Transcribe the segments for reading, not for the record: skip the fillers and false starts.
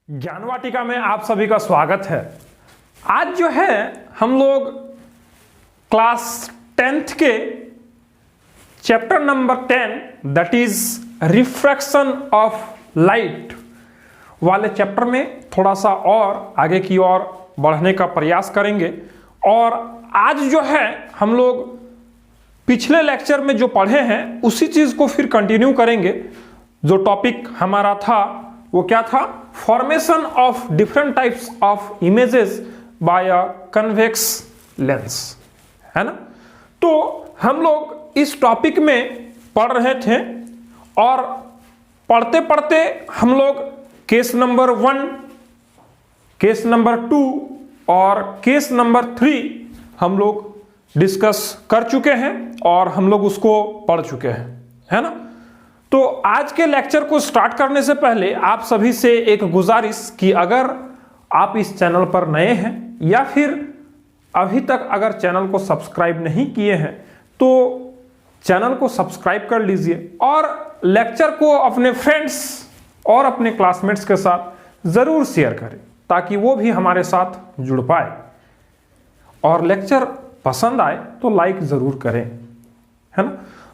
ज्ञान वाटिका में आप सभी का स्वागत है। आज जो है हम लोग क्लास 10th के chapter number 10 that is refraction of light वाले चैप्टर में थोड़ा सा और आगे की ओर बढ़ने का प्रयास करेंगे। और आज जो है हम लोग पिछले लेक्चर में जो पढ़े हैं उसी चीज को फिर कंटिन्यू करेंगे। जो टॉपिक हमारा था वो क्या था? Formation of different types of images bye a convex lens, है ना। तो हम लोग इस टॉपिक में पढ़ रहे थे और पढ़ते पढ़ते हम लोग केस नंबर 1, केस नंबर 2 और केस नंबर 3 हम लोग डिस्कस कर चुके हैं और हम लोग उसको पढ़ चुके हैं, है ना। तो आज के लेक्चर को स्टार्ट करने से पहले आप सभी से एक गुजारिश कि अगर आप इस चैनल पर नए हैं या फिर अभी तक अगर चैनल को सब्सक्राइब नहीं किए हैं तो चैनल को सब्सक्राइब कर लीजिए और लेक्चर को अपने फ्रेंड्स और अपने क्लासमेट्स के साथ ज़रूर शेयर करें ताकि वो भी हमारे साथ जुड़ पाए। और लेक्चर पसंद आए तो लाइक ज़रूर करें, है ना।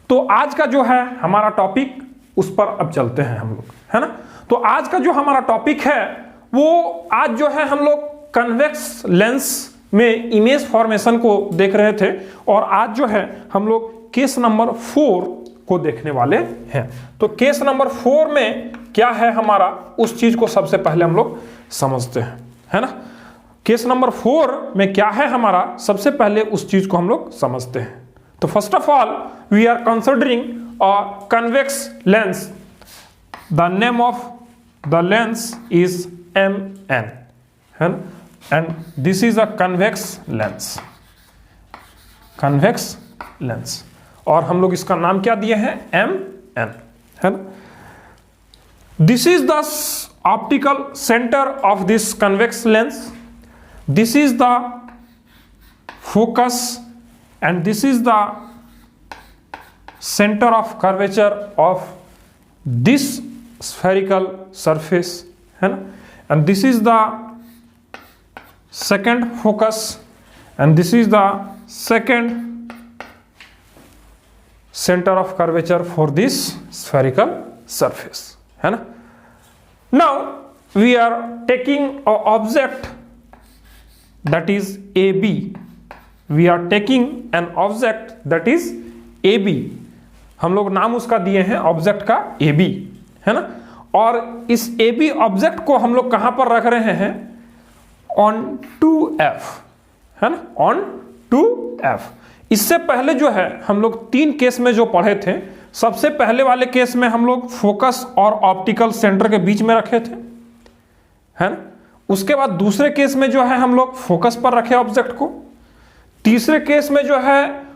तो आज का जो है हमारा टॉपिक उस पर अब चलते हैं हम लोग, है ना। तो आज का जो हमारा टॉपिक है वो आज जो है हम लोग कन्वेक्स लेंस में इमेज फॉर्मेशन को देख रहे थे और आज जो है हम लोग केस नंबर 4 को देखने वाले हैं। तो केस नंबर 4 में क्या है हमारा उस चीज को सबसे पहले हम लोग समझते हैं, है ना। केस नंबर 4 में क्या है हमारा सबसे पहले उस चीज को हम लोग समझते हैं। तो first of all we are considering a convex lens. The name of the lens is MN, and this is a convex lens. Convex lens. और हम लोग इसका नाम क्या दिए हैं? MN, है ना। This is the optical center of this convex lens. This is the focus, and this is the center of curvature of this spherical surface, है ना। and this is the second focus and this is the second center of curvature for this spherical surface, है ना। now we are taking an object that is AB. we are taking an object that is AB. हम लोग नाम उसका दिए हैं object का AB, है ना। और इस AB ऑब्जेक्ट को हम लोग कहां पर रख रहे हैं? ऑन टू F, है ना, ऑन टू F। इससे पहले जो है हम लोग 3 केस में जो पढ़े थे, सबसे पहले वाले केस में हम लोग फोकस और ऑप्टिकल सेंटर के बीच में रखे थे, है ना। उसके बाद दूसरे केस में जो है हम लोग फोकस पर रखे ऑब्जेक्ट को। तीसरे केस में जो है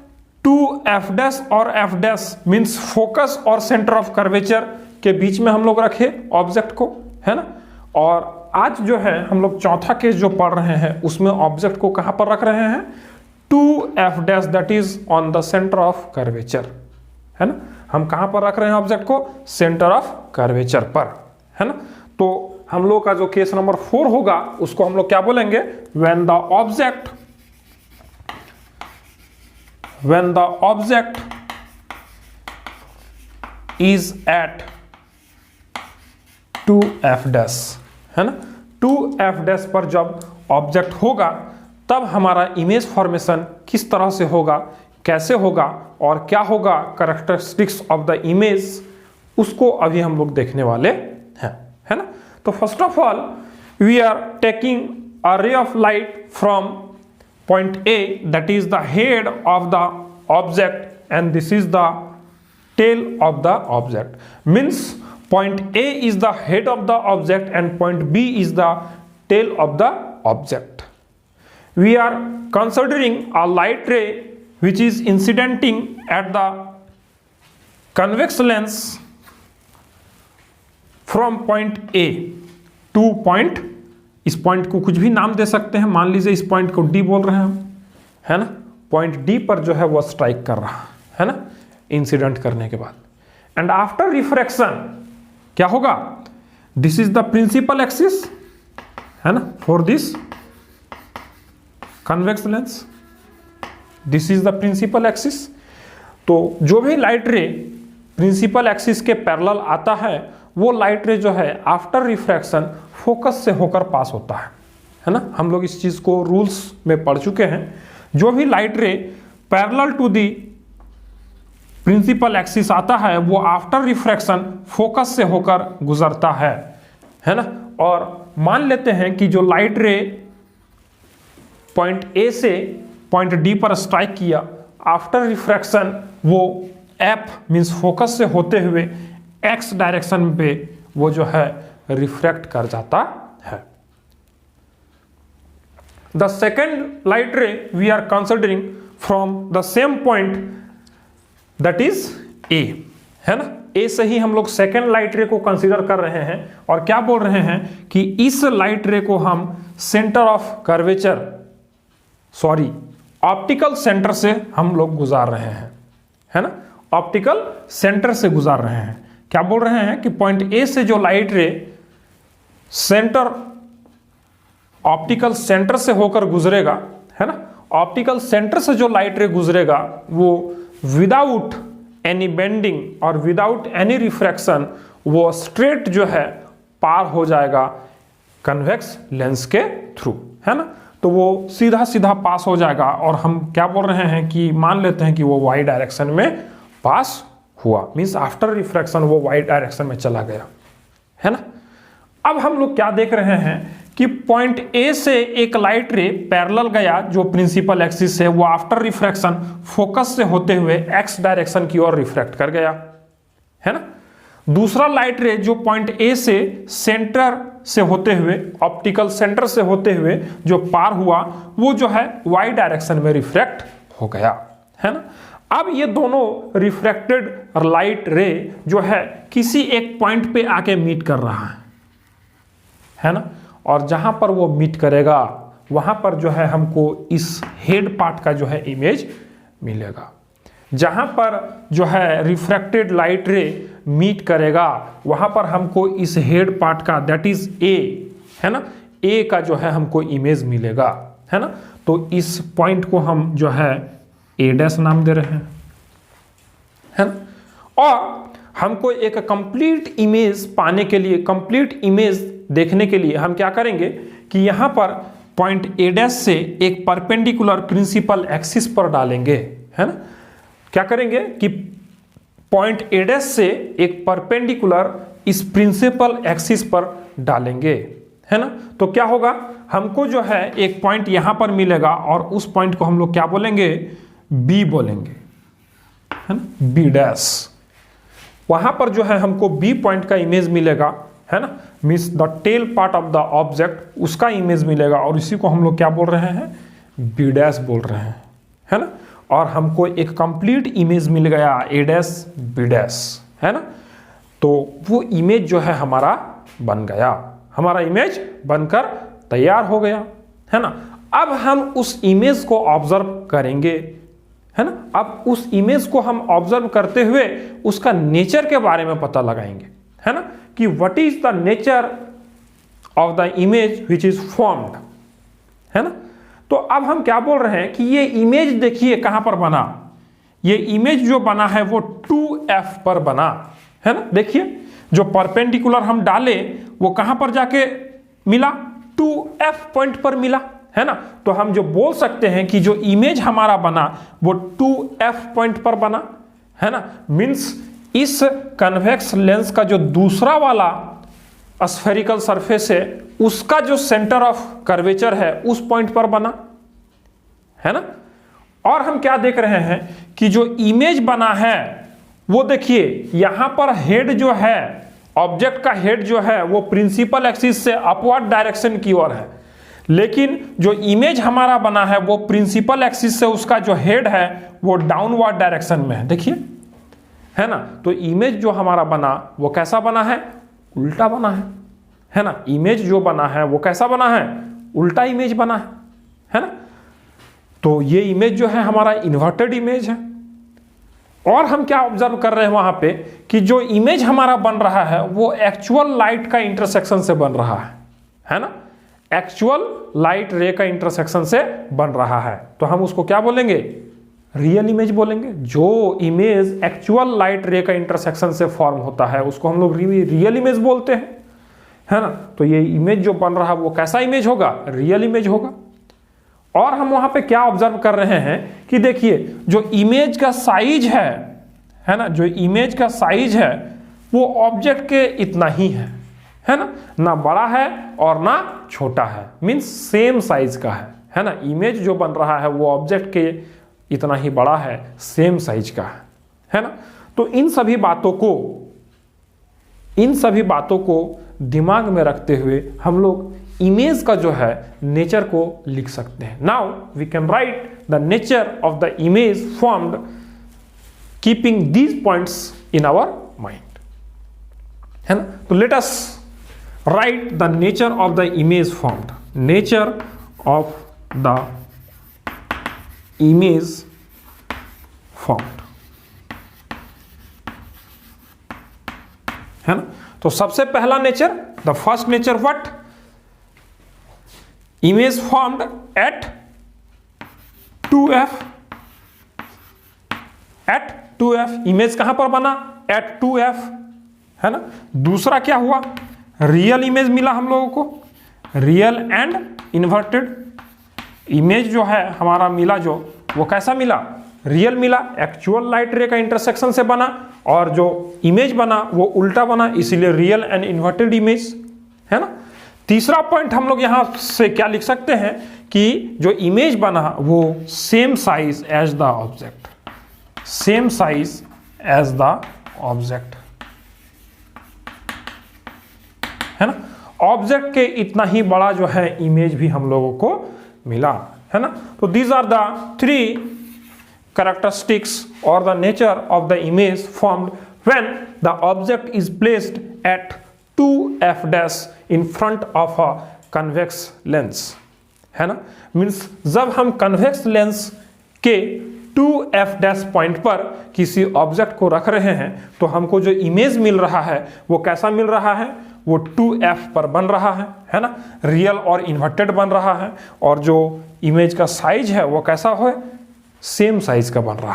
2F' और F' मीन्स फोकस और सेंटर ऑफ कर्वेचर के बीच में हम लोग रखे ऑब्जेक्ट को, है ना। और आज जो है हम लोग चौथा केस जो पढ़ रहे हैं उसमें ऑब्जेक्ट को कहां पर रख रहे हैं? 2F' that is on the centre of curvature, है ना। हम कहां पर रख रहे हैं ऑब्जेक्ट को? सेंटर ऑफ कर्वेचर पर, है ना। तो हम लोग का जो केस नंबर 4 होगा उसको हम लोग क्या बोलेंगे? when the object is at 2F', है ना। 2F' पर जब ऑब्जेक्ट होगा तब हमारा इमेज फॉर्मेशन किस तरह से होगा, कैसे होगा और क्या होगा कैरेक्टरिस्टिक्स ऑफ द इमेज, उसको अभी हम लोग देखने वाले हैं, है ना। तो first of all we are taking a ray of light from point A, that is the head of the object, and this is the tail of the object. Means point A is the head of the object and point B is the tail of the object. We are considering a light ray which is incidenting at the convex lens from point A to point, इस point को कुछ भी नाम दे सकते हैं, मान लीजिए इस पॉइंट को D बोल रहे हैं हम, है ना। पॉइंट D पर जो है वो स्ट्राइक कर रहा है ना, इंसिडेंट करने के बाद। एंड आफ्टर रिफ्रैक्शन क्या होगा? This is the principal axis, है ना, for this convex lens, this is the principal axis. तो जो भी लाइट रे प्रिंसिपल एक्सिस के पैरेलल आता है वो लाइट रे जो है आफ्टर रिफ्रैक्शन फोकस से होकर पास होता है ना। हम लोग इस चीज को रूल्स में पढ़ चुके हैं। जो भी light ray parallel to the principal axis आता है वो आफ्टर रिफ्रैक्शन फोकस से होकर गुजरता है ना। और मान लेते हैं कि जो लाइट रे पॉइंट ए से पॉइंट डी पर स्ट्राइक किया, आफ्टर रिफ्रैक्शन वो एफ मींस फोकस से होते हुए एक्स डायरेक्शन पे वो जो है रिफ्रैक्ट कर जाता है। The second light ray we are considering from the same point that is A, है ना। ए से ही हम लोग सेकेंड लाइट रे को कंसीडर कर रहे हैं और क्या बोल रहे हैं कि इस लाइट रे को हम centre of curvature optical centre से हम लोग गुजार रहे हैं, है ना। ऑप्टिकल सेंटर से गुजार रहे हैं। क्या बोल रहे हैं कि पॉइंट ए से जो लाइट रे सेंटर ऑप्टिकल सेंटर से होकर गुजरेगा, है ना, ऑप्टिकल सेंटर से जो लाइट रे गुजरेगा वो विदाउट एनी बेंडिंग और विदाउट एनी रिफ्रैक्शन वो स्ट्रेट जो है पार हो जाएगा कन्वेक्स लेंस के थ्रू, है ना। तो वो सीधा सीधा पास हो जाएगा और हम क्या बोल रहे हैं कि मान लेते हैं कि वो वाई डायरेक्शन में पास हुआ, मींस आफ्टर रिफ्रैक्शन वो वाई डायरेक्शन में चला गया, है ना। अब हम लोग क्या देख रहे हैं कि पॉइंट ए से एक लाइट रे पैरेलल गया जो प्रिंसिपल एक्सिस है, वो आफ्टर रिफ्रैक्शन फोकस से होते हुए एक्स डायरेक्शन की ओर रिफ्रैक्ट कर गया, है ना। दूसरा लाइट रे जो पॉइंट ए से सेंटर से होते हुए ऑप्टिकल सेंटर से होते हुए जो पार हुआ वो जो है वाई डायरेक्शन में रिफ्रैक्ट हो गया, है ना। अब ये दोनों रिफ्रैक्टेड लाइट रे जो है किसी एक पॉइंट पे आके मीट कर रहा है ना। और जहां पर वो मीट करेगा वहां पर जो है हमको इस हेड पार्ट का जो है इमेज मिलेगा। जहां पर जो है रिफ्रैक्टेड लाइट रे मीट करेगा वहां पर हमको इस हेड पार्ट का दैट इज ए, है ना, ए का जो है हमको इमेज मिलेगा, है ना। तो इस पॉइंट को हम जो है ए डैश नाम दे रहे हैं, है ना। और हमको एक कंप्लीट इमेज पाने के लिए, कंप्लीट इमेज देखने के लिए हम क्या करेंगे कि यहां पर पॉइंट ए डैश से एक परपेंडिकुलर प्रिंसिपल एक्सिस पर डालेंगे, है ना। क्या करेंगे कि पॉइंट ए डैश से एक परपेंडिकुलर इस प्रिंसिपल एक्सिस पर डालेंगे, है ना। तो क्या होगा, हमको जो है एक पॉइंट यहां पर मिलेगा और उस पॉइंट को हम लोग क्या बोलेंगे, बी बोलेंगे, है ना, बी डैश। वहां पर जो है हमको बी पॉइंट का इमेज मिलेगा, है ना, means the tail part of the object उसका इमेज मिलेगा और इसी को हम लोग क्या बोल रहे हैं, बी डैश बोल रहे हैं, है ना। और हमको एक कंप्लीट इमेज मिल गया ए डैश बी डैश, है ना। तो वो इमेज जो है हमारा बन गया, हमारा इमेज बनकर तैयार हो गया, है ना। अब हम उस इमेज को ऑब्जर्व करेंगे, है ना। अब उस इमेज को हम ऑब्जर्व करते हुए उसका नेचर के बारे में पता लगाएंगे, है ना, कि what is the nature of the image which is formed, है ना। तो अब हम क्या बोल रहे हैं कि ये इमेज देखिए कहां पर बना, ये इमेज जो बना है वो 2F पर बना, है ना। देखिए जो परपेंडिकुलर हम डाले वो कहां पर जाके मिला, 2F पॉइंट पर मिला, है ना। तो हम जो बोल सकते हैं कि जो इमेज हमारा बना वो 2F पॉइंट पर बना, है ना। मींस इस कन्वेक्स लेंस का जो दूसरा वाला स्फेरिकल सरफेस है उसका जो सेंटर ऑफ कर्वेचर है उस पॉइंट पर बना, है ना। और हम क्या देख रहे हैं कि जो इमेज बना है वो देखिए यहां पर हेड जो है, ऑब्जेक्ट का हेड जो है वो प्रिंसिपल एक्सिस से अपवर्ड डायरेक्शन की ओर है, लेकिन जो इमेज हमारा बना है वो प्रिंसिपल एक्सिस से उसका जो हेड है वो डाउनवर्ड डायरेक्शन में है, देखिए, है ना। तो इमेज जो हमारा बना वो कैसा बना है, उल्टा बना है ना। इमेज जो बना है वो कैसा बना है, उल्टा इमेज बना है ना। तो ये इमेज जो है हमारा इन्वर्टेड इमेज है। और हम क्या ऑब्जर्व कर रहे हैं वहां पे कि जो इमेज हमारा बन रहा है वो एक्चुअल लाइट का इंटरसेक्शन से बन रहा है ना। एक्चुअल लाइट रे का इंटरसेक्शन से बन रहा है, तो हम उसको क्या बोलेंगे? रियल इमेज बोलेंगे। जो इमेज एक्चुअल लाइट रे का इंटरसेक्शन से फॉर्म होता है उसको हम लोग रियल इमेज बोलते हैं, है ना। तो ये इमेज जो बन रहा है वो कैसा इमेज होगा? रियल इमेज होगा। और हम वहां पे क्या ऑब्जर्व कर रहे हैं कि देखिए जो इमेज का साइज है ना, जो इमेज का साइज है वो ऑब्जेक्ट के इतना ही है ना, ना बड़ा है और ना छोटा है, मीन्स सेम साइज का है ना। इमेज जो बन रहा है वो ऑब्जेक्ट के इतना ही बड़ा है, सेम साइज का है ना। तो इन सभी बातों को दिमाग में रखते हुए हम लोग इमेज का जो है नेचर को लिख सकते हैं। Now we can write the nature of the image formed keeping these points in our mind, है ना। तो let us write the nature of the image formed. Nature of the image formed, है ना। तो सबसे पहला नेचर, the first nature what? Image formed at 2f। At 2f image कहां पर बना? एट 2f, है ना। दूसरा क्या हुआ? रियल इमेज मिला हम लोगों को, रियल एंड इन्वर्टेड इमेज जो है हमारा मिला, जो वो कैसा मिला? रियल मिला, एक्चुअल लाइट रे का इंटरसेक्शन से बना, और जो इमेज बना वो उल्टा बना, इसीलिए रियल एंड इन्वर्टेड इमेज, है ना। तीसरा पॉइंट हम लोग यहां से क्या लिख सकते हैं कि जो इमेज बना वो same size as the object, same size as the object, है ना। ऑब्जेक्ट के इतना ही बड़ा जो है इमेज भी हम लोगों को मिला, है ना। तो these are the 3 characteristics or the nature of the image formed when the object is placed at 2f dash in front of a convex lens, है ना। मीन्स जब हम कन्वेक्स लेंस के 2f डैश पॉइंट पर किसी object को रख रहे हैं तो हमको जो इमेज मिल रहा है वो कैसा मिल रहा है? वो 2f पर बन रहा है ना, रियल और इन्वर्टेड बन रहा है, और जो इमेज का साइज है वो कैसा हो? सेम साइज का बन रहा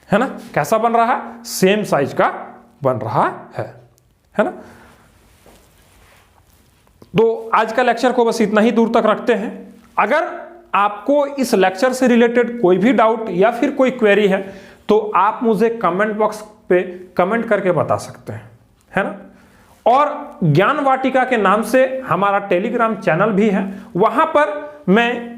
है ना। कैसा बन रहा है? सेम साइज का बन रहा है ना। तो आज का लेक्चर को बस इतना ही दूर तक रखते हैं। अगर आपको इस लेक्चर से रिलेटेड कोई भी डाउट या फिर कोई क्वेरी है तो आप मुझे कमेंट बॉक्स पे कमेंट करके बता सकते हैं, है ना। और ज्ञान वाटिका के नाम से हमारा टेलीग्राम चैनल भी है, वहां पर मैं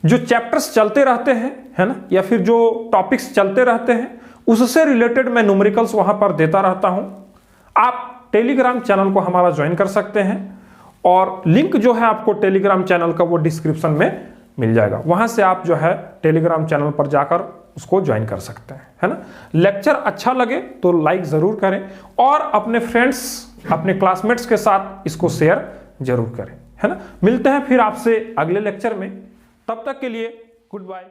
जो चैप्टर्स चलते रहते हैं, है ना, या फिर जो टॉपिक्स चलते रहते हैं उससे रिलेटेड मैं न्यूमेरिकल्स वहां पर देता रहता हूं। आप टेलीग्राम चैनल को हमारा ज्वाइन कर सकते हैं, और लिंक जो है आपको टेलीग्राम चैनल का वो डिस्क्रिप्शन में मिल जाएगा, वहां से आप जो है टेलीग्राम चैनल पर जाकर उसको ज्वाइन कर सकते हैं, है ना। लेक्चर अच्छा लगे तो लाइक जरूर करें, और अपने फ्रेंड्स, अपने क्लासमेट्स के साथ इसको शेयर जरूर करें, है ना। मिलते हैं फिर आपसे अगले लेक्चर में, तब तक के लिए गुड बाय।